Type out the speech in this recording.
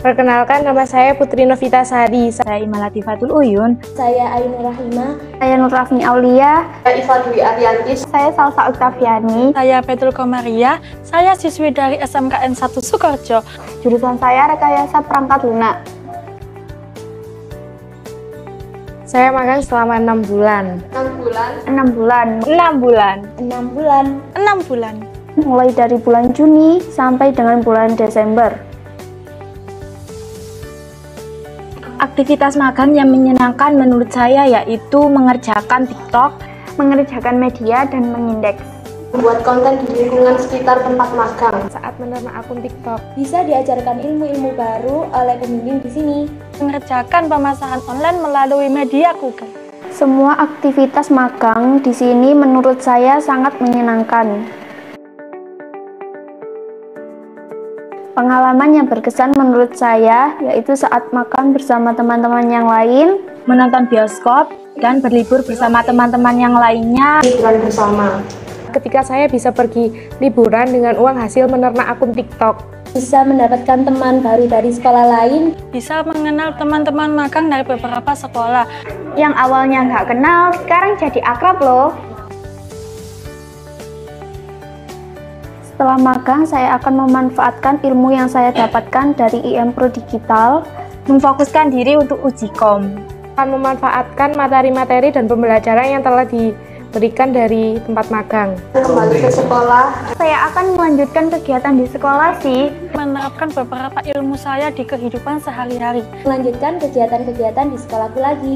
Perkenalkan, nama saya Putri Novita Sari. Saya Imalatifatul Uyun. Saya Ainur Rahimah. Saya Nur Rafni Aulia. Saya Ivan Dwi Arianti. Saya Salsa Oktaviani. Saya Petul Komaria. Saya siswi dari SMKN 1 Sukoharjo. Jurusan saya Rekayasa Perangkat Lunak. Saya magang selama 6 bulan. 6 bulan. 6 bulan. 6 bulan. 6 bulan. 6 bulan. Mulai dari bulan Juni sampai dengan bulan Desember. Aktivitas magang yang menyenangkan menurut saya yaitu mengerjakan TikTok, mengerjakan media, dan mengindeks. Membuat konten di lingkungan sekitar tempat magang. Saat menerima akun TikTok, Bisa diajarkan ilmu-ilmu baru oleh pembimbing di sini. Mengerjakan pemasaran online melalui media Google. Semua aktivitas magang di sini menurut saya sangat menyenangkan. Pengalaman yang berkesan menurut saya yaitu saat makan bersama teman-teman yang lain, menonton bioskop, dan berlibur bersama teman-teman yang lainnya. Liburan bersama. ketika saya bisa pergi liburan dengan uang hasil menerima akun TikTok. Bisa mendapatkan teman baru dari sekolah lain. Bisa mengenal teman-teman magang dari beberapa sekolah. Yang awalnya nggak kenal, sekarang jadi akrab loh. Setelah magang, saya akan memanfaatkan ilmu yang saya dapatkan dari IM Pro Digital, memfokuskan diri untuk uji kom, akan memanfaatkan materi-materi dan pembelajaran yang telah diberikan dari tempat magang. Kembali ke sekolah. saya akan melanjutkan kegiatan di sekolah sih. Menerapkan beberapa ilmu saya di kehidupan sehari-hari. Melanjutkan kegiatan-kegiatan di sekolahku lagi.